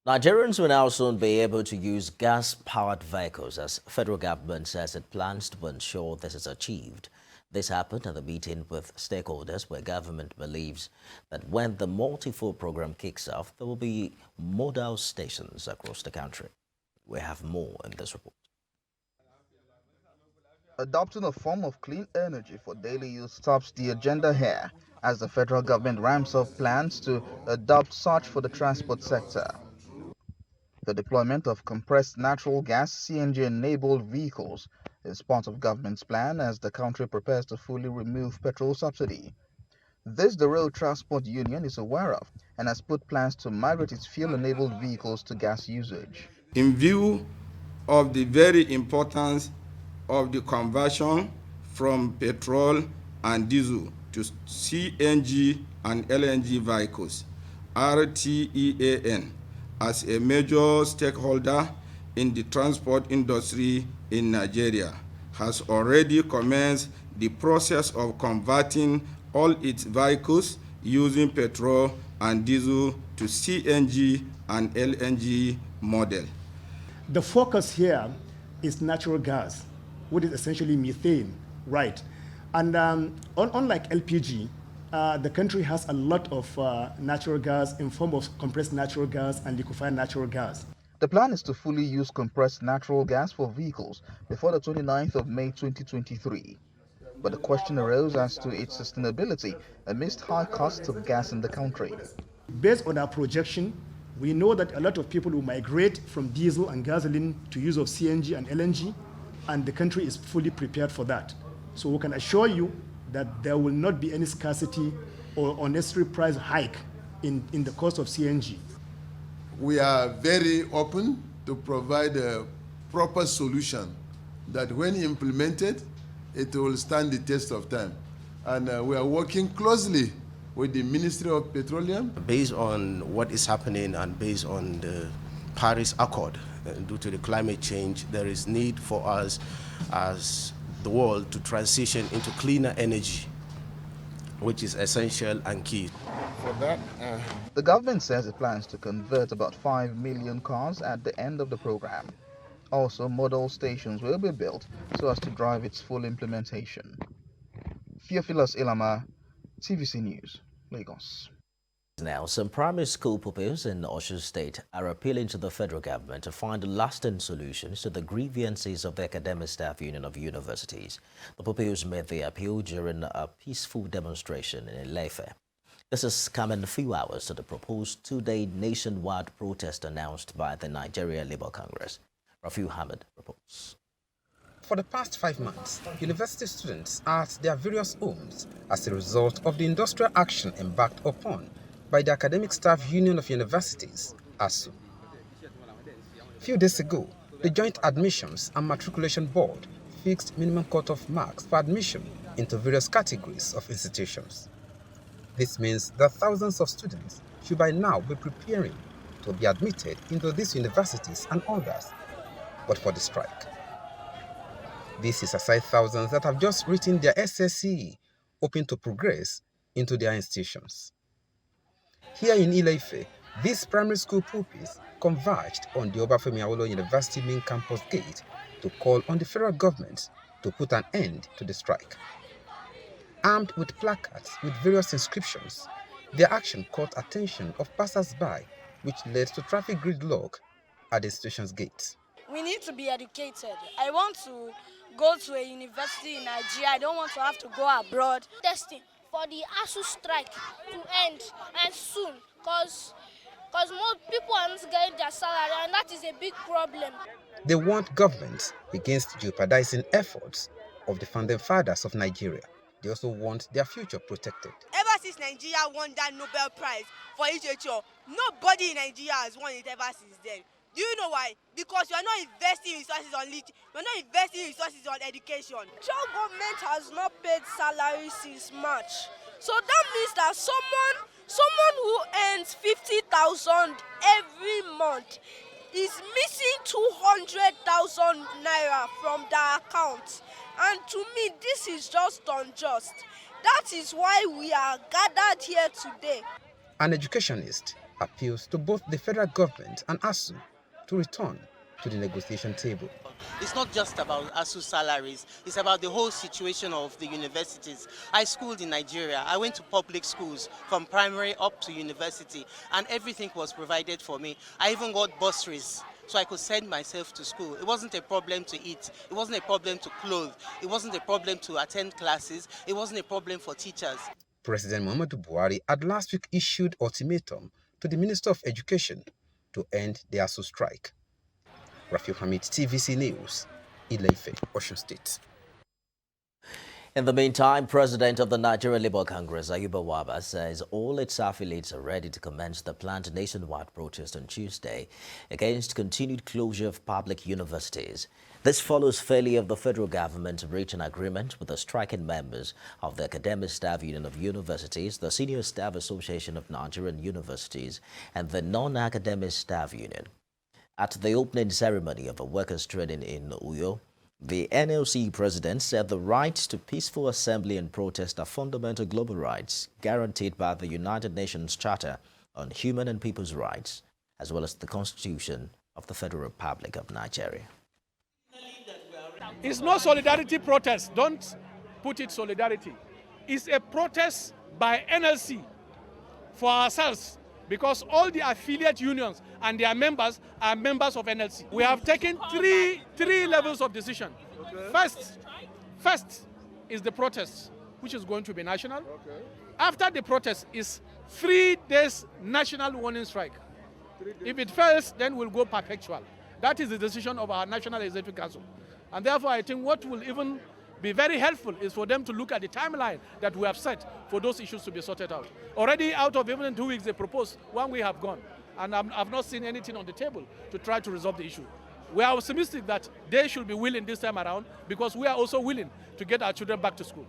Nigerians will now soon be able to use gas-powered vehicles as federal government says it plans to ensure this is achieved. This happened at a meeting with stakeholders where government believes that when the multi-fuel program kicks off, there will be Modal stations across the country. We have more in this report. Adopting a form of clean energy for daily use tops the agenda here as the federal government ramps up plans to adopt such for the transport sector. The deployment of compressed natural gas CNG-enabled vehicles is part of government's plan as the country prepares to fully remove petrol subsidy. This the Rail Transport Union is aware of and has put plans to migrate its fuel-enabled vehicles to gas usage. In view of the very importance of the conversion from petrol and diesel to CNG and LNG vehicles, RTEAN, as a major stakeholder in the transport industry in Nigeria, has already commenced the process of converting all its vehicles using petrol and diesel to CNG and LNG model. The focus here is natural gas, which is essentially methane, right? And unlike LPG, the country has a lot of natural gas in form of compressed natural gas and liquefied natural gas. The plan is to fully use compressed natural gas for vehicles before the 29th of May 2023. But the question arose as to its sustainability amidst high costs of gas in the country. Based on our projection, we know that a lot of people will migrate from diesel and gasoline to use of CNG and LNG, and the country is fully prepared for that. So we can assure you that there will not be any scarcity or unnecessary price hike in the cost of CNG. We are very open to provide a proper solution that when implemented, it will stand the test of time. And we are working closely with the Ministry of Petroleum. Based on what is happening and based on the Paris Accord, due to the climate change, there is need for us as the world to transition into cleaner energy, which is essential and key. For that, the government says it plans to convert about 5 million cars at the end of the program. Also, model stations will be built so as to drive its full implementation. Theophilus Ilama, TVC News, Lagos. Now, some primary school pupils in Osun State are appealing to the federal government to find lasting solutions to the grievances of the Academic Staff Union of Universities. The pupils made the appeal during a peaceful demonstration in ILE-IFE. This is coming a few hours to the proposed two-day nationwide protest announced by the Nigeria Labour Congress. Rafiu Hamid reports. For the past 5 months, university students are at their various homes as a result of the industrial action embarked upon by the Academic Staff Union of Universities, ASUU. A few days ago, the Joint Admissions and Matriculation Board fixed minimum cut-off marks for admission into various categories of institutions. This means that thousands of students should by now be preparing to be admitted into these universities and others, but for the strike. This is aside thousands that have just written their SSCE, hoping to progress into their institutions. Here in ILE-IFE, these primary school pupils converged on the Obafemi Awolowo University main campus gate to call on the federal government to put an end to the strike. Armed with placards with various inscriptions, their action caught attention of passers-by, which led to traffic gridlock at the institution's gate. We need to be educated. I want to go to a university in Nigeria. I don't want to have to go abroad. Testing for the ASUU strike to end and soon, because more people are not getting their salary, and that is a big problem. They want government against jeopardizing efforts of the founding fathers of Nigeria. They also want their future protected. Ever since Nigeria won that Nobel Prize for literature, nobody in Nigeria has won it ever since then. Do you know why? Because you are not investing resources on literature, you are not investing resources on education. Your government has not paid salary since March. So that means that someone who earns 50,000 every month is missing 200,000 naira from their account. And to me, this is just unjust. That is why we are gathered here today. An educationist, appeals to both the federal government and ASUU to return to the negotiation table. It's not just about ASUU salaries, it's about the whole situation of the universities. I schooled in Nigeria. I went to public schools from primary up to university, and everything was provided for me. I even got bursaries, so I could send myself to school. It wasn't a problem to eat. It wasn't a problem to clothe. It wasn't a problem to attend classes. It wasn't a problem for teachers. President Muhammadu Buhari had last week issued ultimatum to the Minister of Education to end the ASUU strike. Rafiu Hamid, TVC News, ILE-IFE, Osun State. In the meantime, President of the Nigerian Labour Congress, Ayuba Waba, says all its affiliates are ready to commence the planned nationwide protest on Tuesday against continued closure of public universities. This follows failure of the federal government to reach an agreement with the striking members of the Academic Staff Union of Universities, the Senior Staff Association of Nigerian Universities, and the Non-Academic Staff Union. At the opening ceremony of a workers' training in Uyo, the NLC president said the right to peaceful assembly and protest are fundamental global rights guaranteed by the United Nations Charter on Human and People's Rights, as well as the Constitution of the Federal Republic of Nigeria. It's not solidarity protest. Don't put it solidarity. It's a protest by NLC for ourselves, because all the affiliate unions and their members are members of NLC. We have taken three levels of decision. Okay. First is the protest, which is going to be national. Okay. After the protest is 3 days national warning strike. If it fails, then we'll go perpetual. That is the decision of our National Executive Council. And therefore, I think what will even be very helpful is for them to look at the timeline that we have set for those issues to be sorted out. Already out of even 2 weeks they proposed, 1 week have gone. And I've not seen anything on the table to try to resolve the issue. We are optimistic that they should be willing this time around, because we are also willing to get our children back to school.